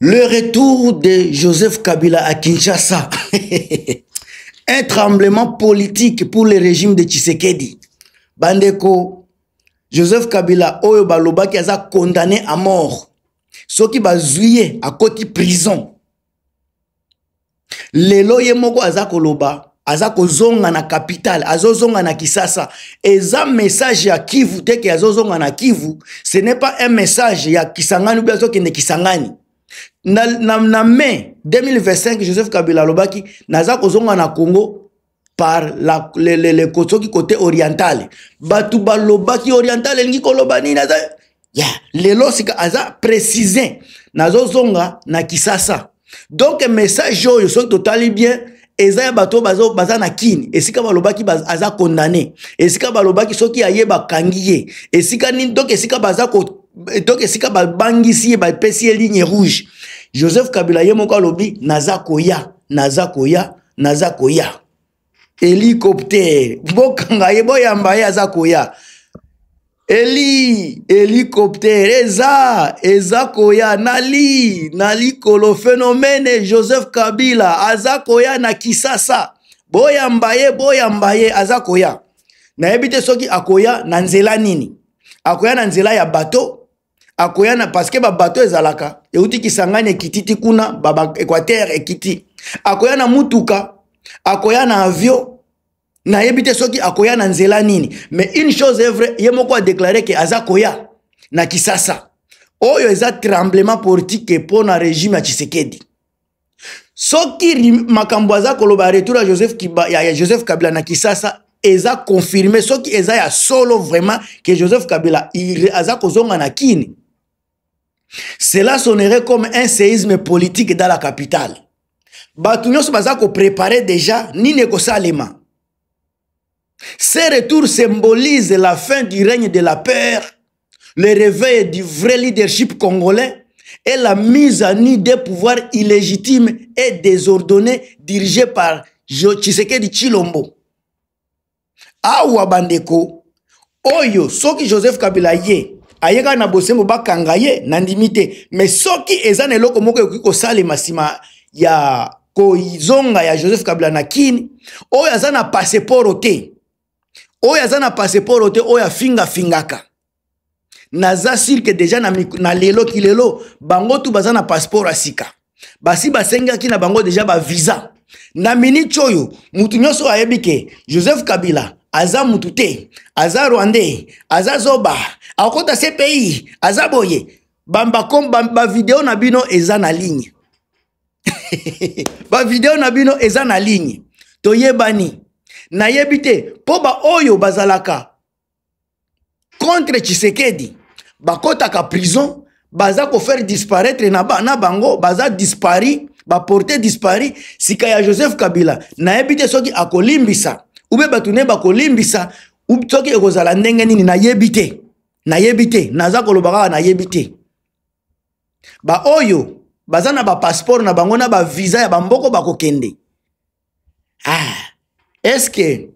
Le retour de Joseph Kabila à Kinshasa. Un tremblement politique pour le régime de Tshisekedi. Bandeko, Joseph Kabila, Oyo Baloba qui a condamné à mort. Ceux qui bazouye à côté prison. Lelo yemoko azakoloba, azakozonga na capitale, azozonga na Kisasa. Eza message ya Kivu teke azozonga na Kivu, ce n'est pas un message ya Kisangani ou bien kende Kisangani. Na mai 2025, Joseph Kabila lobaki naza kozonga na Congo par le côté oriental. Batu balobaki oriental ngi kolobani naza ya lelo sika aza précisé nazo zonga na Kisasa. Donc message yo so totally bien eza bato baza na kini esika balobaki aza condamné esika balobaki soki ayeba kangiye esika ni donc esika baza ko donc esika bangisi ba pesi ligne rouge. Joseph Kabila yemoko lobi naza koya hélicoptère bokanga yebo yamba aza koya hélicoptère eza koya nali kolo phénomène Joseph Kabila aza koya na Kisasa boyamba ye aza koya na ebite soki akoya na nzela nini akoya na nzela ya bateau akoya na parce que ba bateau ezalaka euti Kisangani ekititi kuna baba Équateur ekiti akoya na mutuka akoya na avion na yebite soki akoya na nzela nini. Mais une chose est vraie, yemoko a déclaré que aza koya na Kisasa oyo eza tremblement politique pour na régime ya Tshisekedi. Soki makambo aza koloba retour à Joseph Kabila na Kisasa eza confirmé soki eza ya solo vraiment que Joseph Kabila aza kozonga na kini. Cela sonnerait comme un séisme politique dans la capitale. Batu nyonso baza ko préparer déjà ni neko salema. Ce retour symbolise la fin du règne de la peur, le réveil du vrai leadership congolais et la mise à nu des pouvoirs illégitimes et désordonnés dirigés par Tshisekedi Tshilombo. Awa bandeko, oyo soki Joseph Kabila ye, ayeka na bosembo bakanga ye nandimite, mais soki eza na eloko moko yoko salema sima ya koizonga ya Joseph Kabila na kini, oyo aza na passeport te. Oyo aza na passeport te oyo fingaka. Naza sûr que déjà na lelo kilelo bango tu baza na passeport asika. Basi basenga ki na bango déjà ba visa. Na mini choyo mutu nyonso ayebike Joseph Kabila aza mutu te, aza Rwandais, aza zoba, akota se pays, aza boye. Ba video na bino eza na ligne. Ba video na bino eza na ligne. Toyebani. Na yebite po ba oyo bazalaka contre Tshisekedi bakota ka prison baza ko faire disparaître na bango baza dispari ba porter dispari sika ya Joseph Kabila na yebite soki akolimbisa ube batune bakolimbisa soki ekozala ndenge nini na yebite naza kolobaka na yebite ba oyo baza na ba passeport na bango na ba visa ya bamboko bakokende. Est-ce que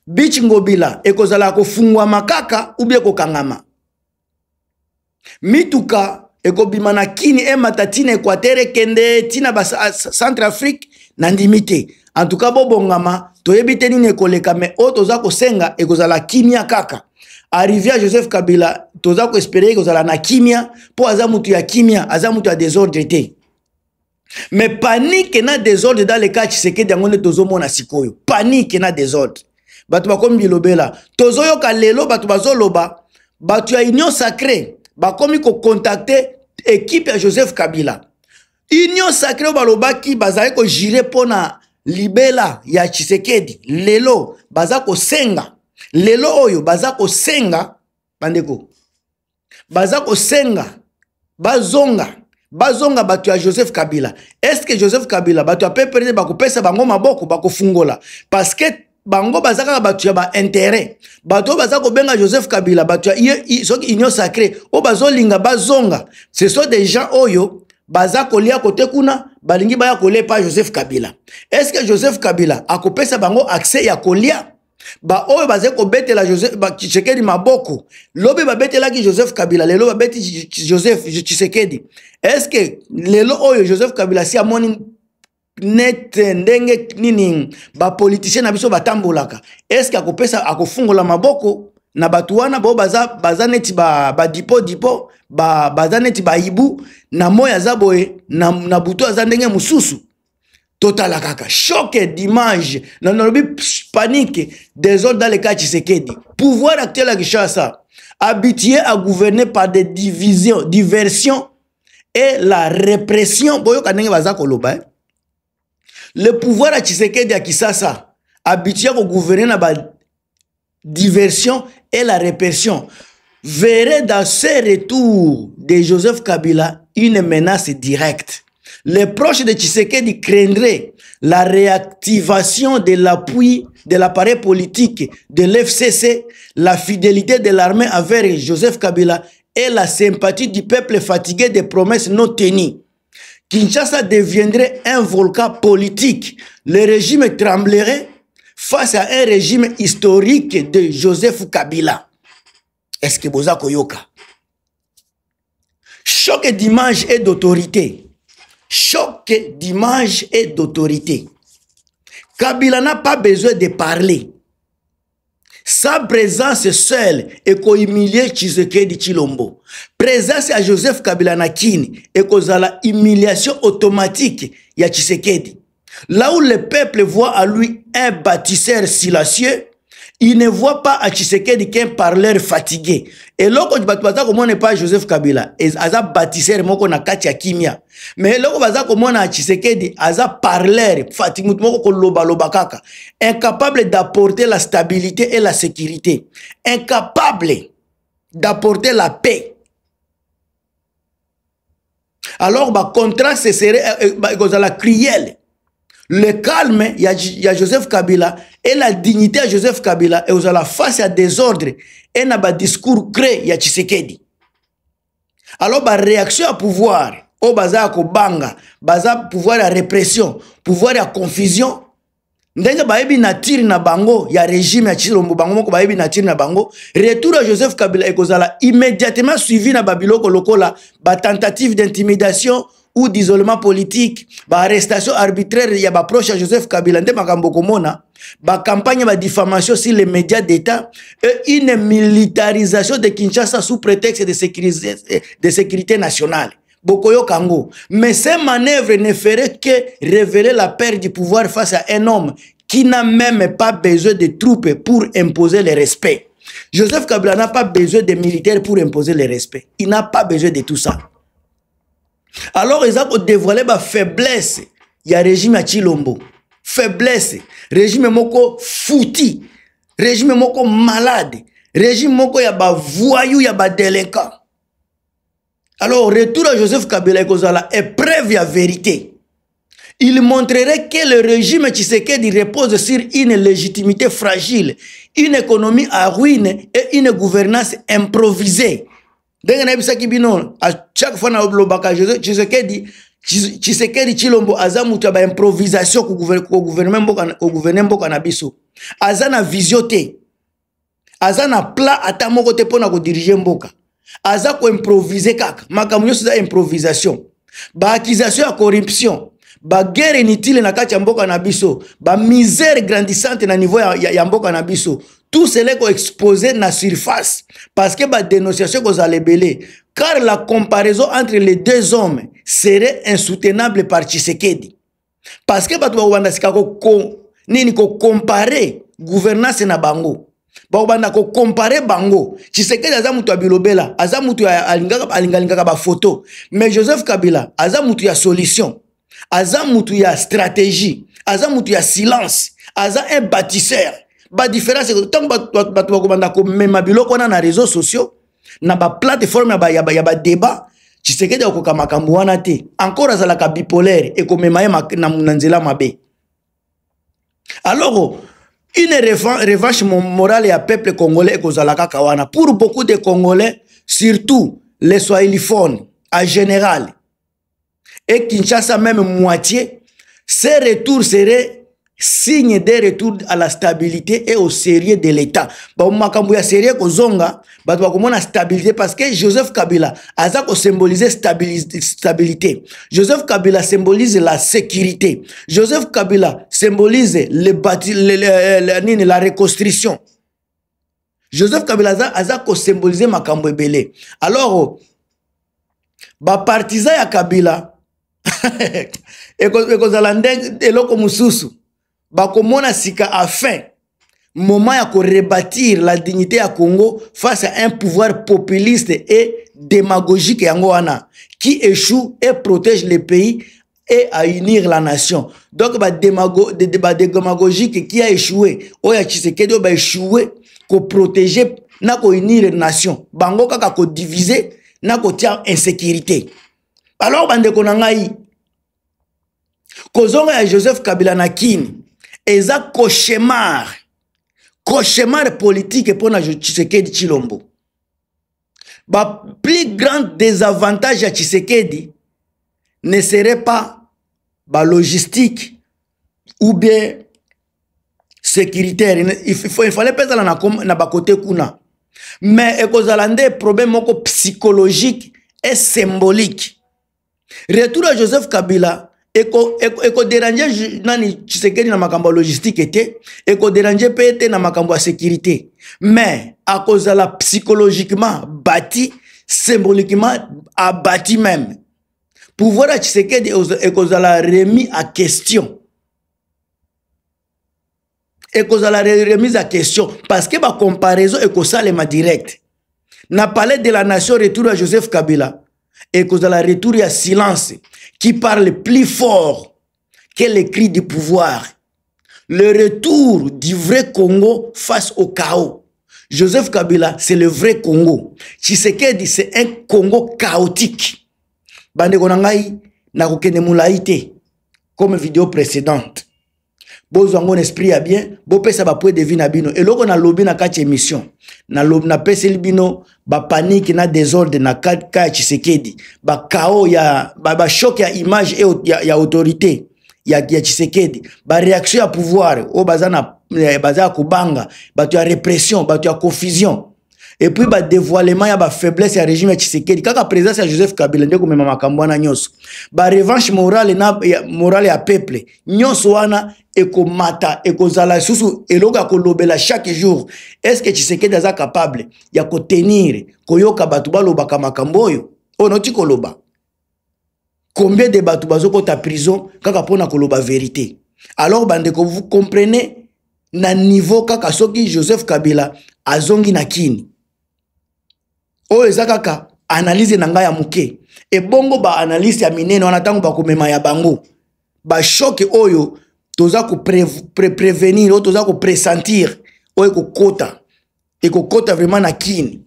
Bichi Ngobila ekozala kofungwa makaka ubie kokangama? Mituka ekobima na kini matatine Équateur kende tina ba Centrafrique nandimite. En tout cas bobongama toyebite nini ekoleka me o toza kosenga ekozala kimia kaka. Arrivé à Joseph Kabila toza ko espérer ekozala na kimia po aza mutu ya kimia aza mutu ya désordre te. Mais panique na désordre dans le cas Tshisekedi ngone tozomo na sikoyo. Panique na désordre. Batu bakomi bilobela. Tozoyo kalelo batu bazoloba. Batu ya Union Sacrée. Bakomi ko contacter équipe ya Joseph Kabila. Union Sacrée balobaki bazaye ko jire pona libela ya Tshisekedi. Lelo baza ko senga. Lelo oyo baza ko senga. Bandeko. Baza ko senga. Bazonga batu ya Joseph Kabila. Est-ce que Joseph Kabila batu ya pepere bako pesa bango maboko bako fungola? Parce que bango bazaka batu ya ba intérêt. Batu bazako benga Joseph Kabila batu ya soki Union Sacrée o bazolinga bazonga. Ce sont des gens oyo bazako lia kote kuna balingi baya kolia pa Joseph Kabila. Est-ce que Joseph Kabila akopesa bango accès ya kolia? ba oyo baze ko betela Joseph ba Tshisekedi maboko lobe ba betela ki Joseph Kabila lelo ba beti Joseph Tshisekedi. Est-ce que lelo oyo Joseph Kabila si amoni net ndenge nini ba politicien na biso batambolaka, est-ce que akopesa akofungola maboko na batu wana bo baza neti ba dipo baza neti ba ibu na moya za boye na butu aza ndenge mususu? Total kaka choc d'image, panique, désordre dans le cas Tshisekedi. Pouvoir actuel à Kinshasa, habitué à gouverner par des divisions, diversions et la répression. Le pouvoir à Tshisekedi à Kinshasa, habitué à gouverner par la diversion et la répression, verrait dans ce retour de Joseph Kabila une menace directe. Les proches de Tshisekedi craindraient la réactivation de l'appui de l'appareil politique de l'FCC, la fidélité de l'armée envers Joseph Kabila et la sympathie du peuple fatigué des promesses non tenues. Kinshasa deviendrait un volcan politique. Le régime tremblerait face à un régime historique de Joseph Kabila. Est-ce que Boza Koyoka? Choc d'image et d'autorité. Choc d'image et d'autorité. Kabila n'a pas besoin de parler. Sa présence seule est qu'au humilier Tshisekedi Tshilombo. Présence à Joseph Kabila Nakini est qu'aux la humiliation automatique ya Tshisekedi. Là où le peuple voit à lui un bâtisseur silencieux, il ne voit pas à Tshisekedi qu'un parleur fatigué. Et là, comment n'est pas Joseph Kabila, aza bâtisseur moko na kati ya kimia. Mais là, comment na Tshisekedi, aza parleur fatigué moko ko loba loba kaka, incapable d'apporter la stabilité et la sécurité, incapable d'apporter la paix. Alors, contraste serait la crielle. Le calme, il y a Joseph Kabila et la dignité à Joseph Kabila et aux à la face à désordre et n'a pas discours créé il y a Tshisekedi. Alors ba réaction à pouvoir au bazar ko banga, bazar pouvoir à répression, pouvoir à confusion. Ndenge baebi na tire na bango ya régime ya Tshilombo bango moko baebi na tire na bango, retour à Joseph Kabila et kozala immédiatement suivi na babiloko lokola ba tentative d'intimidation ou d'isolement politique, ba arrestation arbitraire ya ba proche à Joseph Kabila nde makambo komona, ba campagne ba diffamation sur les médias d'État et une militarisation de Kinshasa sous prétexte de sécurité nationale. Bokoyo Kango. Mais ces manœuvres ne feraient que révéler la perte du pouvoir face à un homme qui n'a même pas besoin de troupes pour imposer le respect. Joseph Kabila n'a pas besoin de militaires pour imposer le respect. Il n'a pas besoin de tout ça. Alors, ils ont dévoilé la faiblesse. Il y a le régime à Tshilombo. Faiblesse. Régime moko fouti. Régime moko malade. Régime moko ya ba voyou, ya ba délinquant. Alors, retour à Joseph Kabila est preuve à vérité. Il montrerait que le régime Tshisekedi repose sur une légitimité fragile, une économie à ruine et une gouvernance improvisée. À chaque fois que Tshisekedi Tshilombo aza mutu ba improvisation ko gouvernement mboka na biso. Aza na vision te. Aza na plan ata moko te pona ko diriger mboka. Aza ko improviser kaka. Makambo nyonso za improvisation. Ba accusation ya corruption. Ba guerre inutile na kati ya mboka na biso. Ba misère grandissante na niveau ya mboka na biso. Tout cela est exposé na surface. Parce que ba dénonciation ko za lebele. Car la comparaison entre les deux hommes serait insoutenable par Tshisekedi. Parce que batu ba wanda sika ko comparer gouvernance na bango. Ba ko comparer bango. Tshisekedi aza mutu ya bilobela, aza mutu ya alingaka ba photo. Mais Joseph Kabila aza mutu ya solution. Aza mutu ya stratégie, aza mutu ya silence, aza un bâtisseur. Ba différence tant batu ba ko mema biloko na réseaux sociaux, na ba plateforme ya ba débat, Tshisekedi akoka makambo wana te. Encore azalaka bipolaire et ko mema na nzela mabe. Alors une revanche morale à peuple congolais et kozalaka kawana. Pour beaucoup de Congolais, surtout les swahiliphones en général, et Kinshasa même moitié, ces retours seraient signe de retour à la stabilité et au sérieux de l'État. Ba makambo ya sérieux kozonga, ba komona stabilité parce que Joseph Kabila aza ko symboliser stabilité. Joseph Kabila symbolise la sécurité. Joseph Kabila symbolise la reconstruction. Joseph Kabila aza ko symboliser makambo ebele. Alors ba partisan ya Kabila ekozala ndenge eloko mususu bakomona sika afin moment ya ko rebâtir la dignité ya Congo face à un pouvoir populiste et démagogique yango wana qui échoue et protège le pays et à unir la nation. Donc démagogique qui a échoué oya Tshisekedi ba échoué ko protéger na ko unir la nation bango kaka ko diviser na ko tia insécurité. Alors bande ko nangai kozonga ya Joseph Kabila na kini eza cauchemar politique pour na Tshisekedi Tshilombo. Ba plus grand désavantage à Tshisekedi ne serait pas ba logistique ou bien sécuritaire. Il fallait pas aller na ba côté kuna. Mais ekozala nde problème moko psychologique et symbolique. Retour à Joseph Kabila eko déranger nani Tshisekedi na makambo logistique était eko déranger peut-être na makambo ya sécurité, mais à cause de la psychologiquement bâti, symboliquement abattu même pouvoir à Tshisekedi eko la remis à question, eko la remise à question parce que ba comparaison eko salema direct na parler de la nation retour à Joseph Kabila eko la retour à silence qui parle plus fort que les cris du pouvoir. Le retour du vrai Congo face au chaos. Joseph Kabila, c'est le vrai Congo. Tshisekedi, c'est un Congo chaotique. Bande konangai, na kokende mulaite, comme vidéo précédente. Bozo ngon esprit a bien, bo pesa ba point de vue na bino. Et loko na lobby na kati émission. Na lobby na pesa bino ba panique na désordre na kati Tshisekedi. Ba chaos ya ba choc ya image et ya autorité ya Tshisekedi. Ba réaction à pouvoir o bazana baza kubanga, ba tu ya répression, ba tu ya confusion. Et puis ba dévoilement ya ba faiblesse ya régime ya Tshisekedi. Kaka présence ya Joseph Kabila ndeko mema makambo na nyoso. Ba revanche morale na morale ya peuple. Nyoso wana eko mata eko zala susu eloka ko lobela chaque jour. Est-ce que Tshisekedi aza capable ya ko tenir koyoka batu balobaka makambo oyo? Onoti koloba. Combien de batu bazoko ta prison kaka pona koloba vérité. Alors bandeko vous comprenez na niveau kaka soki Joseph Kabila azongi na kini. O ezakaka analyse na nga ya muke. E bongo ba analyse ya minene wana tango ba komema ya bango. Ba choc oyo toza ko prévenir, o toza ko pressentir, o eko kota. Eko kota vraiment na kini.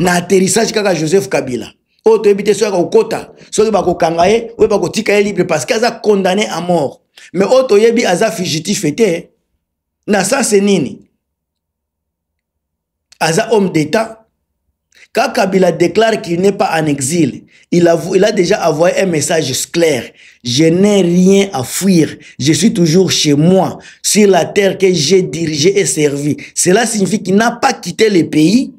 Na atterrissage kaka Joseph Kabila. O to ebite so ka kota, so ba ko kangaye, o ba ko tika libre parce qu'il a condamné à mort. Mais o to yebi aza fugitif était. Na sens nini? Aza homme d'état. Quand Kabila déclare qu'il n'est pas en exil, il a déjà envoyé un message clair. Je n'ai rien à fuir. Je suis toujours chez moi, sur la terre que j'ai dirigée et servi. Cela signifie qu'il n'a pas quitté le pays,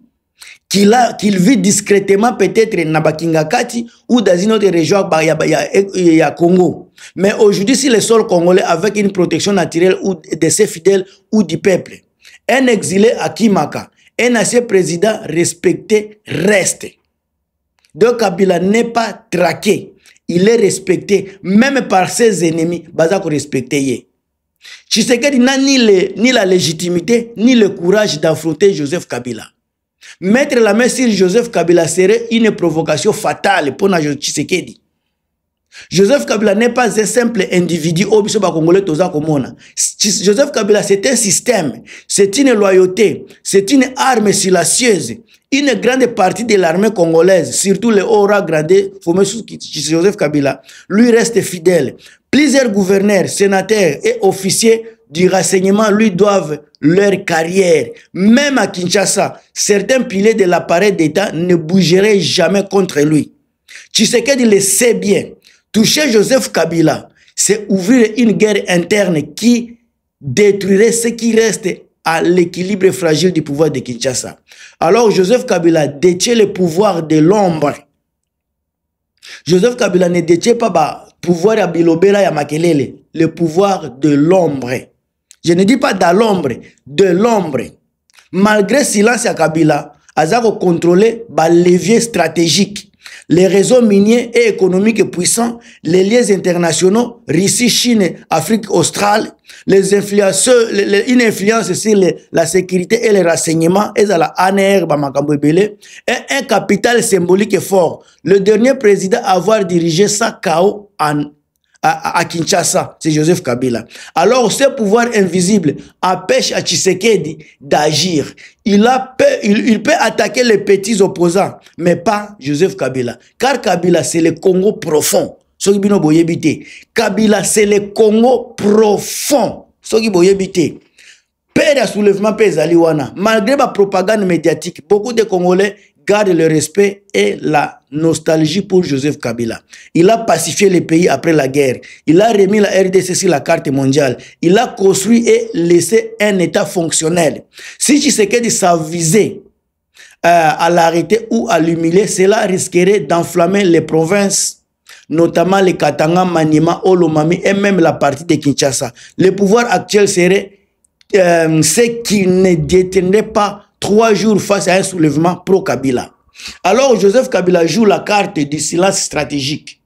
qu'il vit discrètement peut-être na Bakingakati ou dans une autre région à Congo. Mais aujourd'hui, sur le sol congolais, avec une protection naturelle ou de ses fidèles ou du peuple, un exilé à Kimaka, un ancien président respecté reste. Donc Kabila n'est pas traqué. Il est respecté, même par ses ennemis. Bazako respecté. Tshisekedi n'a ni la légitimité, ni le courage d'affronter Joseph Kabila. Mettre la main sur Joseph Kabila serait une provocation fatale pour Tshisekedi. Joseph Kabila n'est pas un simple individu. Joseph Kabila, c'est un système, c'est une loyauté, c'est une arme silencieuse. Une grande partie de l'armée congolaise, surtout les hauts rangs gradés, Joseph Kabila, lui reste fidèle. Plusieurs gouverneurs, sénateurs et officiers du renseignement lui doivent leur carrière. Même à Kinshasa, certains piliers de l'appareil d'État ne bougeraient jamais contre lui. Tshisekedi le sait bien. Toucher Joseph Kabila, c'est ouvrir une guerre interne qui détruirait ce qui reste à l'équilibre fragile du pouvoir de Kinshasa. Alors Joseph Kabila détient le pouvoir de l'ombre. Joseph Kabila ne détient pas le pouvoir de Bilobela et Makelele, le pouvoir de l'ombre. Je ne dis pas de l'ombre, de l'ombre. Malgré le silence de Kabila, Azako contrôler les leviers stratégiques, les réseaux miniers et économiques puissants, les liens internationaux, Russie, Chine, Afrique australe, les influenceurs, une influence sur la sécurité et les renseignements, et la ANR, et un capital symbolique fort. Le dernier président à avoir dirigé ça KO à Kinshasa, c'est Joseph Kabila. Alors, ce pouvoir invisible empêche à Tshisekedi d'agir. Il peut attaquer les petits opposants, mais pas Joseph Kabila. Car Kabila, c'est le Congo profond. Kabila, c'est le Congo profond. Père de soulèvement Pézaliwana, malgré la propagande médiatique, beaucoup de Congolais gardent le respect et la nostalgie pour Joseph Kabila. Il a pacifié le pays après la guerre. Il a remis la RDC sur la carte mondiale. Il a construit et laissé un État fonctionnel. Si Tshisekedi s'avisait à l'arrêter ou à l'humilier, cela risquerait d'enflammer les provinces, notamment les Katanga, Maniema, Olomami et même la partie de Kinshasa. Le pouvoir actuel serait ce qui ne détiendrait pas 3 jours face à un soulèvement pro-Kabila. Alors Joseph Kabila joue la carte du silence stratégique.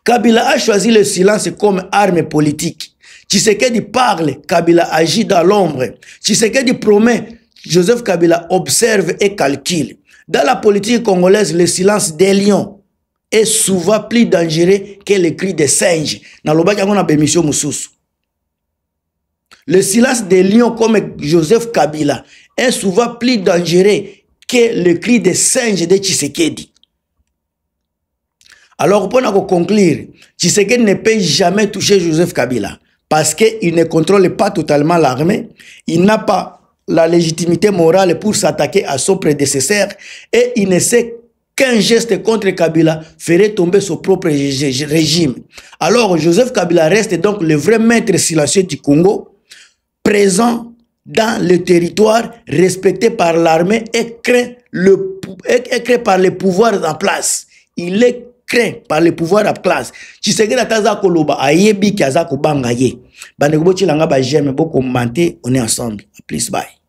Kabila a choisi le silence comme arme politique. Tshisekedi parle, Kabila agit dans l'ombre. Tshisekedi promet, Joseph Kabila observe et calcule. Dans la politique congolaise, le silence des lions est souvent plus dangereux que le cri des singes. Le silence des lions comme Joseph Kabila est souvent plus dangereux que le cri des singes de Tshisekedi. Alors, pour conclure, Tshisekedi ne peut jamais toucher Joseph Kabila parce qu'il ne contrôle pas totalement l'armée, il n'a pas la légitimité morale pour s'attaquer à son prédécesseur et il ne sait qu'un geste contre Kabila ferait tomber son propre régime. Alors, Joseph Kabila reste donc le vrai maître silencieux du Congo, présent dans le territoire, respecté par l'armée et craint par les pouvoirs en place. Il est craint par les pouvoirs en place. Tshisekedi ataza koloba ayebi ki aza kobanga ye. Bande ko botilanga ba j'aime beaucoup commenter, on est ensemble. Please bye.